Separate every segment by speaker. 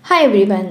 Speaker 1: Hi everyone.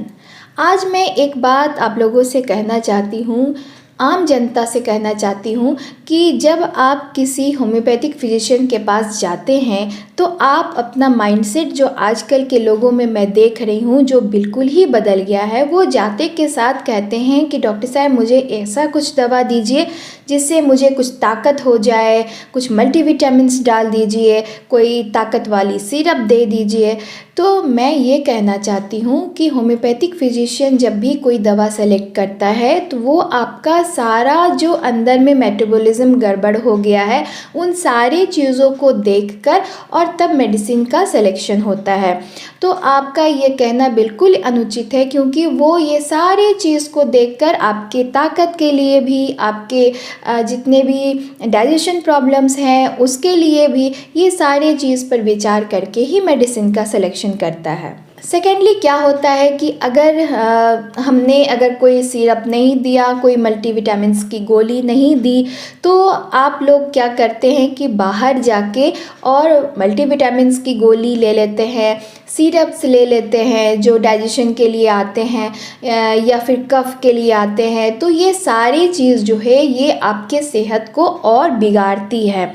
Speaker 1: आज मैं एक बात आप लोगों से कहना चाहती हूँ, आम जनता से कहना चाहती हूँ कि जब आप किसी होम्योपैथिक फिजिशियन के पास जाते हैं तो आप अपना माइंडसेट जो आजकल के लोगों में मैं देख रही हूँ जो बिल्कुल ही बदल गया है। वो जाते के साथ कहते हैं कि डॉक्टर साहब मुझे ऐसा कुछ दवा दीजिए जिससे मुझे कुछ ताकत हो जाए, कुछ मल्टीविटामिन्स डाल दीजिए, कोई ताकत वाली सिरप दे दीजिए। तो मैं ये कहना चाहती हूँ कि होम्योपैथिक फिजिशियन जब भी कोई दवा सेलेक्ट करता है तो वो आपका सारा जो अंदर में मेटाबॉलिज्म गड़बड़ हो गया है उन सारी चीज़ों को देखकर और तब मेडिसिन का सिलेक्शन होता है। तो आपका ये कहना बिल्कुल अनुचित है, क्योंकि वो ये सारे चीज़ को देखकर आपके ताकत के लिए भी, आपके जितने भी डाइजेशन प्रॉब्लम्स हैं उसके लिए भी ये सारे चीज़ पर विचार करके ही मेडिसिन का सिलेक्शन करता है। सेकेंडली क्या होता है कि हमने अगर कोई सिरप नहीं दिया, कोई मल्टीविटामिन्स की गोली नहीं दी, तो आप लोग क्या करते हैं कि बाहर जाके और मल्टीविटामिन्स की गोली ले लेते हैं, सिरप्स ले लेते हैं जो डाइजेशन के लिए आते हैं या फिर कफ के लिए आते हैं। तो ये सारी चीज़ जो है ये आपके सेहत को और बिगाड़ती है।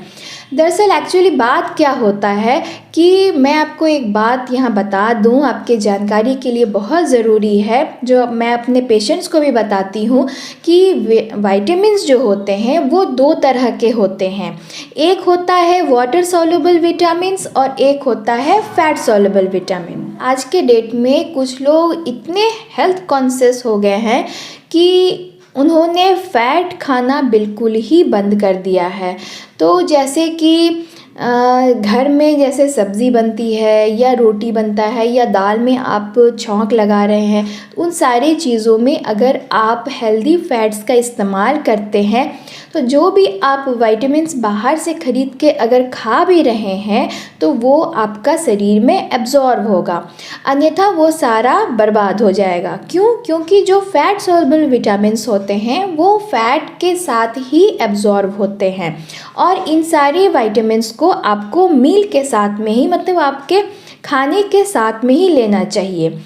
Speaker 1: दरअसल एक्चुअली बात क्या होता है कि मैं आपको एक बात यहाँ बता दूँ, आपके जानकारी के लिए बहुत ज़रूरी है, जो मैं अपने पेशेंट्स को भी बताती हूँ कि विटामिन्स जो होते हैं वो दो तरह के होते हैं। एक होता है वाटर सॉल्युबल विटामिन्स और एक होता है फैट सॉल्युबल विटामिन। आज के डेट में कुछ लोग इतने हेल्थ कॉन्शियस हो गए हैं कि उन्होंने फ़ैट खाना बिल्कुल ही बंद कर दिया है। तो जैसे कि घर में जैसे सब्ज़ी बनती है या रोटी बनता है या दाल में आप छौंक लगा रहे हैं, उन सारी चीज़ों में अगर आप हेल्दी फैट्स का इस्तेमाल करते हैं तो जो भी आप विटामिन्स बाहर से ख़रीद के अगर खा भी रहे हैं तो वो आपका शरीर में एब्जॉर्ब होगा, अन्यथा वो सारा बर्बाद हो जाएगा। क्यों? क्योंकि जो फैट सॉल्युबल विटामिन्स होते हैं वो फैट के साथ ही एब्जॉर्ब होते हैं और इन सारे विटामिन्स को आपको मील के साथ में ही, मतलब आपके खाने के साथ में ही लेना चाहिए।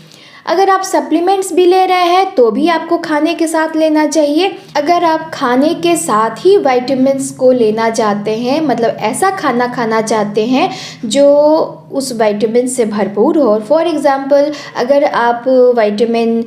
Speaker 1: अगर आप सप्लीमेंट्स भी ले रहे हैं तो भी आपको खाने के साथ लेना चाहिए। अगर आप खाने के साथ ही विटामिन्स को लेना चाहते हैं, मतलब ऐसा खाना खाना चाहते हैं जो उस विटामिन से भरपूर हो, फॉर एग्ज़ाम्पल अगर आप विटामिन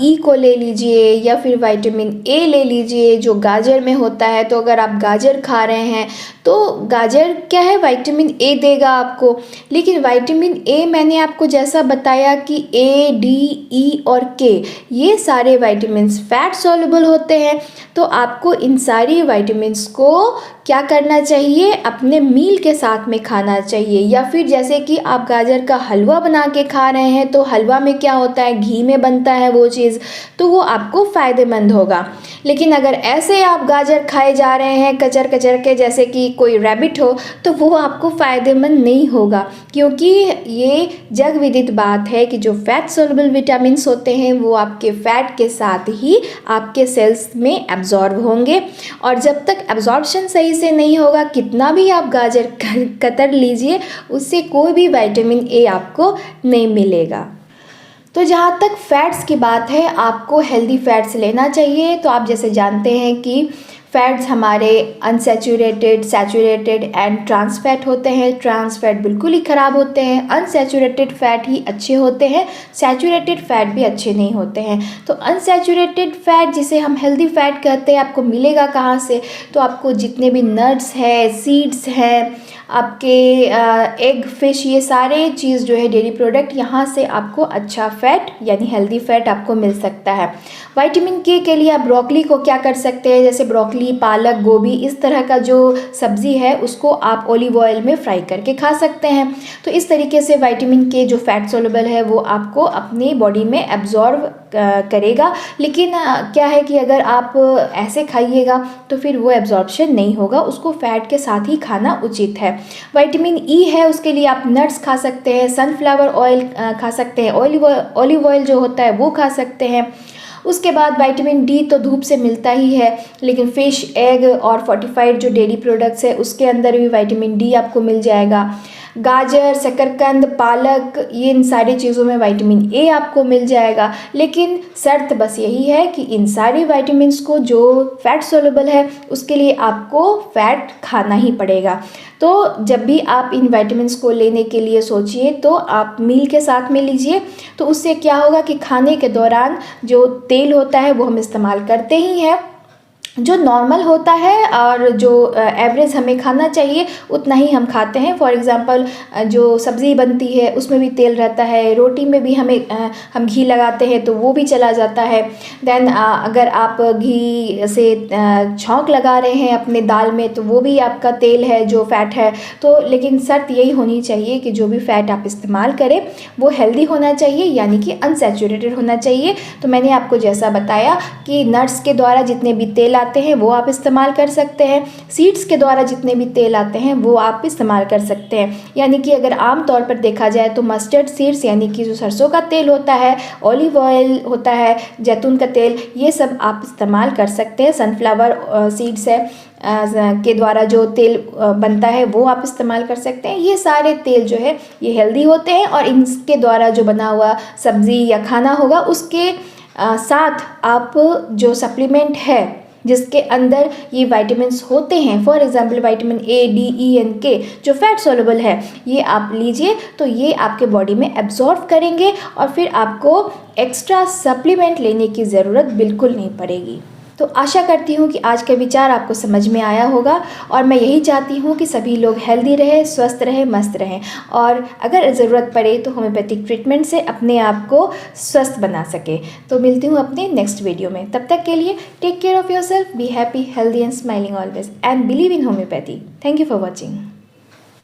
Speaker 1: ई को ले लीजिए या फिर विटामिन ए ले लीजिए जो गाजर में होता है। तो अगर आप गाजर खा रहे हैं तो गाजर क्या है, विटामिन ए देगा आपको, लेकिन विटामिन ए मैंने आपको जैसा बताया कि ए, डी, ई और के ये सारे विटामिन्स फैट सॉल्युबल होते हैं। तो आपको इन सारी विटामिन्स को क्या करना चाहिए, अपने मील के साथ में खाना चाहिए। या फिर जैसे कि आप गाजर का हलवा बना के खा रहे हैं तो हलवा में क्या होता है, घी में बनता है वो चीज़, तो वो आपको फ़ायदेमंद होगा। लेकिन अगर ऐसे आप गाजर खाए जा रहे हैं कचर कचर के जैसे कि कोई रैबिट हो, तो वो आपको फ़ायदेमंद नहीं होगा, क्योंकि ये जग विदित बात है कि जो फैट सॉल्युबल विटामिन्स होते हैं वो आपके फैट के साथ ही आपके सेल्स में एब्जॉर्ब होंगे और जब तक एब्जॉर्प्शन सही से नहीं होगा, कितना भी आप गाजर कतर लीजिए उससे कोई भी विटामिन ए आपको नहीं मिलेगा। तो जहाँ तक फ़ैट्स की बात है, आपको हेल्दी फ़ैट्स लेना चाहिए। तो आप जैसे जानते हैं कि फ़ैट्स हमारे unsaturated, saturated and trans fat होते हैं। ट्रांस फैट बिल्कुल ही ख़राब होते हैं, अनसैचुरेटेड फ़ैट ही अच्छे होते हैं, सैचुरेटेड फ़ैट भी अच्छे नहीं होते हैं। तो अनसैचुरेटेड फ़ैट जिसे हम हेल्दी फ़ैट कहते हैं आपको मिलेगा कहाँ से, तो आपको जितने भी नट्स हैं, सीड्स हैं, आपके एग, फिश, ये सारे चीज़ जो है डेयरी प्रोडक्ट, यहाँ से आपको अच्छा फ़ैट यानी हेल्दी फ़ैट आपको मिल सकता है। विटामिन के लिए आप ब्रोकली को क्या कर सकते हैं, जैसे ब्रोकली, पालक, गोभी, इस तरह का जो सब्ज़ी है उसको आप ऑलिव ऑयल में फ्राई करके खा सकते हैं। तो इस तरीके से विटामिन के जो फैट सॉल्युबल है वो आपको अपनी बॉडी में एब्जॉर्ब करेगा। लेकिन क्या है कि अगर आप ऐसे खाइएगा तो फिर वो एब्जॉर्प्शन नहीं होगा, उसको फ़ैट के साथ ही खाना उचित है। विटामिन ई है, उसके लिए आप नट्स खा सकते हैं, सनफ्लावर ऑयल खा सकते हैं, ऑलिव ऑयल जो होता है वो खा सकते हैं। उसके बाद विटामिन डी तो धूप से मिलता ही है, लेकिन फ़िश, एग और फोर्टिफाइड जो डेयरी प्रोडक्ट्स है उसके अंदर भी विटामिन डी आपको मिल जाएगा। गाजर, शकरकंद, पालक, ये इन सारी चीज़ों में विटामिन ए आपको मिल जाएगा। लेकिन शर्त बस यही है कि इन सारी विटामिन्स को जो फैट सोल्यूबल है उसके लिए आपको फैट खाना ही पड़ेगा। तो जब भी आप इन विटामिन्स को लेने के लिए सोचिए तो आप मील के साथ में लीजिए। तो उससे क्या होगा कि खाने के दौरान जो तेल होता है वो हम इस्तेमाल करते ही हैं, जो नॉर्मल होता है और जो एवरेज हमें खाना चाहिए उतना ही हम खाते हैं। फॉर एग्ज़ाम्पल जो सब्ज़ी बनती है उसमें भी तेल रहता है, रोटी में भी हम घी लगाते हैं तो वो भी चला जाता है। देन अगर आप घी से छौंक लगा रहे हैं अपने दाल में तो वो भी आपका तेल है जो फ़ैट है। तो लेकिन शर्त यही होनी चाहिए कि जो भी फ़ैट आप इस्तेमाल करें वो हेल्दी होना चाहिए, यानी कि अनसैचुरेटेड होना चाहिए। तो मैंने आपको जैसा बताया कि नट्स के द्वारा जितने भी तेल आते हैं वो आप इस्तेमाल कर सकते हैं, सीड्स के द्वारा जितने भी तेल आते हैं वो आप इस्तेमाल कर सकते हैं। यानी कि अगर आम तौर पर देखा जाए तो मस्टर्ड सीड्स यानी कि जो सरसों का तेल होता है, ऑलिव ऑयल होता है, जैतून का तेल, ये सब आप इस्तेमाल कर सकते हैं। सनफ्लावर सीड्स है के द्वारा जो तेल बनता है वो आप इस्तेमाल कर सकते हैं। ये सारे तेल जो है ये हेल्दी होते हैं और इनके द्वारा जो बना हुआ सब्ज़ी या खाना होगा उसके साथ आप जो सप्लीमेंट है जिसके अंदर ये विटामिन्स होते हैं, for example vitamin A, D, E and के जो फैट सोल्यूबल है, ये आप लीजिए तो ये आपके बॉडी में एब्जॉर्ब करेंगे और फिर आपको एक्स्ट्रा सप्लीमेंट लेने की ज़रूरत बिल्कुल नहीं पड़ेगी। तो आशा करती हूँ कि आज का विचार आपको समझ में आया होगा और मैं यही चाहती हूँ कि सभी लोग हेल्दी रहें, स्वस्थ रहें, मस्त रहें और अगर ज़रूरत पड़े तो होम्योपैथिक ट्रीटमेंट से अपने आप को स्वस्थ बना सके। तो मिलती हूँ अपने नेक्स्ट वीडियो में, तब तक के लिए take care of yourself, be happy, healthy and smiling always and believe in homeopathy. Thank you for watching.